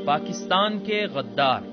پاکستان کے غدار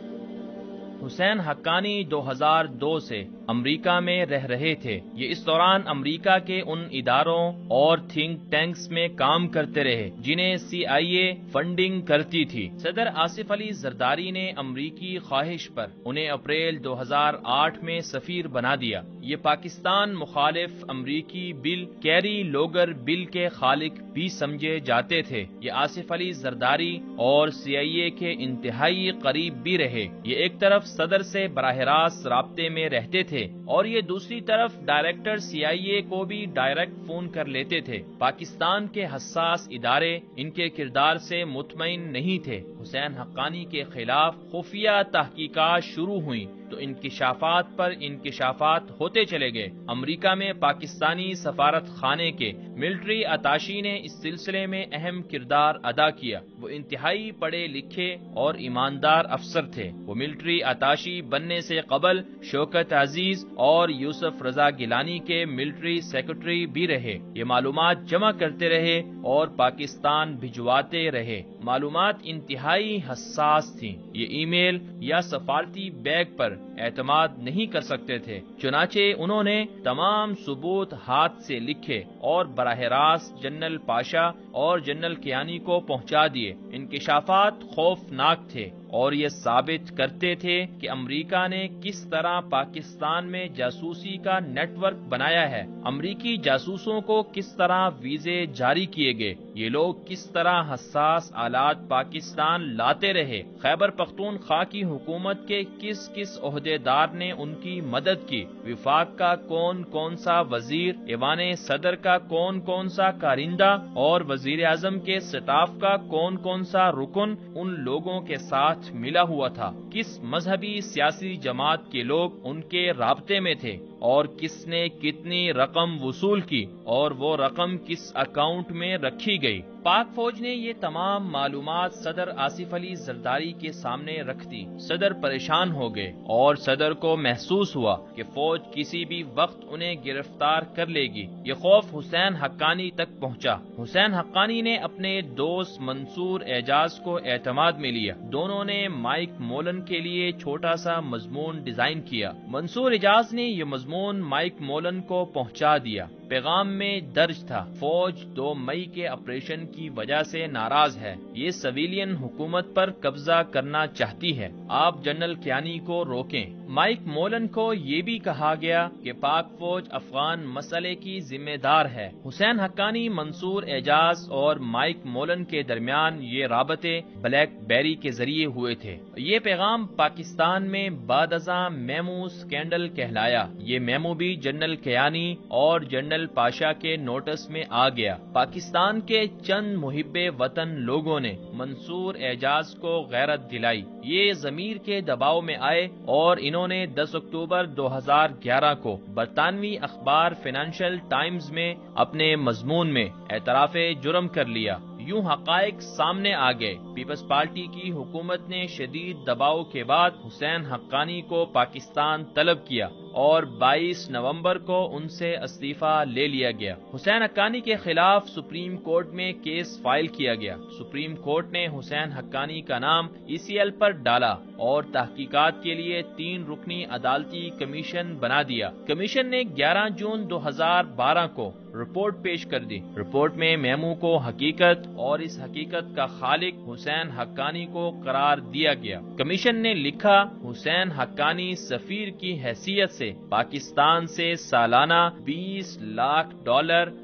حسین حقانی 2002 سے امریکہ میں رہ رہے تھے۔ یہ اس دوران امریکہ کے ان اداروں اور تھنک ٹینکس میں کام کرتے رہے جنہیں CIA فنڈنگ کرتی تھی۔ صدر آصف علی زرداری نے امریکی خواہش پر انہیں اپریل 2008 میں سفیر بنا دیا۔ یہ پاکستان مخالف امریکی بل کیری لوگر بل کے خالق بھی سمجھے جاتے تھے۔ یہ آصف علی زرداری اور CIA کے انتہائی قریب بھی رہے۔ یہ ایک طرف صدر سے براہ راست رابطے میں رہتے تھے اور یہ دوسری طرف ڈائریکٹر CIA کو بھی ڈائریکٹ فون کر لیتے تھے۔ پاکستان کے حساس ادارے ان کے کردار سے مطمئن نہیں تھے۔ حسین حقانی کے خلاف خفیہ تحقیقات شروع ہوئیں تو انکشافات پر انکشافات ہوتے چلے گئے۔ امریکہ میں پاکستانی سفارت خانے کے ملٹری اتاشی نے اس سلسلے میں اہم کردار ادا کیا۔ وہ انتہائی پڑھے لکھے اور ایماندار افسر تھے۔ وہ ملٹری اتاشی بننے سے قبل شوکت عزیز اور یوسف رضا گیلانی کے ملٹری سیکرٹری بھی رہے۔ یہ معلومات جمع کرتے رہے اور پاکستان بھجواتے رہے۔ معلومات انتہائی حساس تھیں۔ یہ ای میل یا سفارتی بیگ پر اعتماد نہیں کر سکتے تھے، چنانچہ انہوں نے تمام ثبوت ہاتھ سے لکھے اور براہ راست جنرل پاشا اور جنرل کیانی کو پہنچا دیے۔ انکشافات خوفناک تھے اور یہ ثابت کرتے تھے کہ امریکہ نے کس طرح پاکستان میں جاسوسی کا نیٹ ورک بنایا ہے، امریکی جاسوسوں کو کس طرح ویزے جاری کیے گئے، یہ لوگ کس طرح حساس آلات پاکستان لاتے رہے، خیبر پختونخوا کی حکومت کے کس کس عہدیدار نے ان کی مدد کی، وفاق کا کون کون سا وزیر، ایوان صدر کا کون کون سا کارندہ اور وزیر اعظم کے سٹاف کا کون کون سا رکن ان لوگوں کے ساتھ ملا ہوا تھا، کس مذہبی سیاسی جماعت کے لوگ ان کے رابطے میں تھے اور کس نے کتنی رقم وصول کی اور وہ رقم کس اکاؤنٹ میں رکھی گئی۔ پاک فوج نے یہ تمام معلومات صدر آصف علی زرداری کے سامنے رکھ دی۔ صدر پریشان ہو گئے اور صدر کو محسوس ہوا کہ فوج کسی بھی وقت انہیں گرفتار کر لے گی۔ یہ خوف حسین حقانی تک پہنچا۔ حسین حقانی نے اپنے دوست منصور اعجاز کو اعتماد میں لیا۔ دونوں نے مائک مولن کے لیے چھوٹا سا مضمون ڈیزائن کیا۔ منصور اعجاز نے یہ مضمون مائک مولن کو پہنچا دیا۔ پیغام میں درج تھا: فوج 2 مئی کے آپریشن کی وجہ سے ناراض ہے، یہ سویلین حکومت پر قبضہ کرنا چاہتی ہے، آپ جنرل کیانی کو روکیں۔ مائک مولن کو یہ بھی کہا گیا کہ پاک فوج افغان مسئلے کی ذمہ دار ہے۔ حسین حقانی، منصور اعجاز اور مائک مولن کے درمیان یہ رابطے بلیک بیری کے ذریعے ہوئے تھے۔ یہ پیغام پاکستان میں بعد ازاں میمو سکینڈل کہلایا۔ یہ میمو بھی جنرل کیانی اور جنرل پاشا کے نوٹس میں آ گیا۔ پاکستان کے چند محب وطن لوگوں نے منصور اعجاز کو غیرت دلائی۔ یہ ضمیر کے دباؤ میں آئے اور انہوں نے 10 اکتوبر 2011 کو برطانوی اخبار فائنینشل ٹائمز میں اپنے مضمون میں اعتراف جرم کر لیا۔ یوں حقائق سامنے آ گئے۔ پیپلز پارٹی کی حکومت نے شدید دباؤ کے بعد حسین حقانی کو پاکستان طلب کیا اور 22 نومبر کو ان سے استعفیٰ لے لیا گیا۔ حسین حقانی کے خلاف سپریم کورٹ میں کیس فائل کیا گیا۔ سپریم کورٹ نے حسین حقانی کا نام ECL پر ڈالا اور تحقیقات کے لیے 3 رکنی عدالتی کمیشن بنا دیا۔ کمیشن نے 11 جون 2012 کو رپورٹ پیش کر دی۔ رپورٹ میں میمو کو حقیقت اور اس حقیقت کا خالق حسین حقانی کو قرار دیا گیا۔ کمیشن نے لکھا: حسین حقانی سفیر کی حیثیت سے پاکستان سے سالانہ $20 لاکھ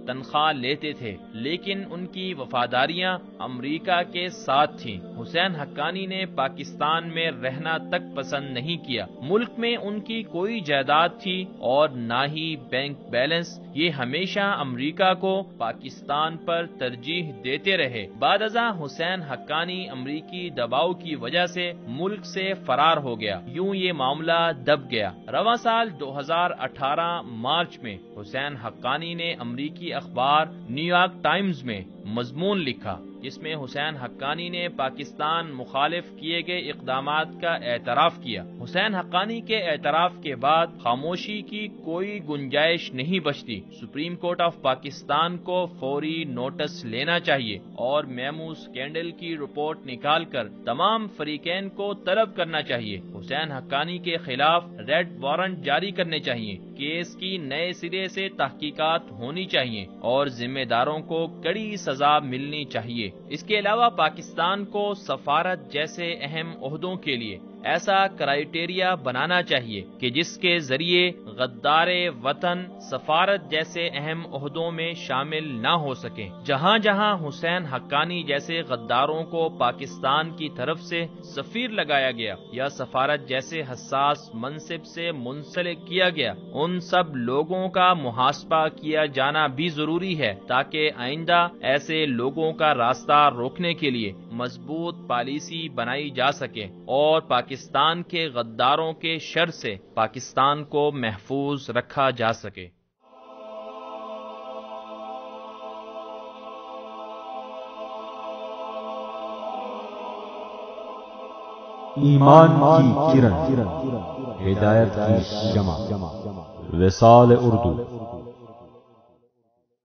تنخواہ لیتے تھے، لیکن ان کی وفاداریاں امریکہ کے ساتھ تھیں۔ حسین حقانی نے پاکستان میں رہنا تک پسند نہیں کیا۔ ملک میں ان کی کوئی جائیداد تھی اور نہ ہی بینک بیلنس۔ یہ ہمیشہ امریکہ کو پاکستان پر ترجیح دیتے رہے۔ بعد ازاں حسین حقانی امریکی دباؤ کی وجہ سے ملک سے فرار ہو گیا۔ یوں یہ معاملہ دب گیا۔ رواں سال 2018 مارچ میں حسین حقانی نے امریکی اخبار نیو یارک ٹائمز میں مضمون لکھا جس میں حسین حقانی نے پاکستان مخالف کیے گئے اقدامات کا اعتراف کیا۔ حسین حقانی کے اعتراف کے بعد خاموشی کی کوئی گنجائش نہیں بچتی۔ سپریم کورٹ آف پاکستان کو فوری نوٹس لینا چاہیے اور میمو سکینڈل کی رپورٹ نکال کر تمام فریقین کو طلب کرنا چاہیے۔ حسین حقانی کے خلاف ریڈ وارنٹ جاری کرنے چاہیے۔ کیس کی نئے سرے سے تحقیقات ہونی چاہیے اور ذمہ داروں کو کڑی سزا ملنی چاہیے۔ اس کے علاوہ پاکستان کو سفارت جیسے اہم عہدوں کے لیے ایسا کرائیٹیریا بنانا چاہیے کہ جس کے ذریعے غدار وطن سفارت جیسے اہم عہدوں میں شامل نہ ہو سکیں۔ جہاں جہاں حسین حقانی جیسے غداروں کو پاکستان کی طرف سے سفیر لگایا گیا یا سفارت جیسے حساس منصب سے منسلک کیا گیا، ان سب لوگوں کا محاسبہ کیا جانا بھی ضروری ہے تاکہ آئندہ ایسے لوگوں کا راستہ روکنے کے لیے مضبوط پالیسی بنائی جا سکے اور پاکستان کے غداروں کے شر سے پاکستان کو محفوظ رکھا جا سکے۔ ایمان کی کرن، ہدایت کی شمع، وصال اردو۔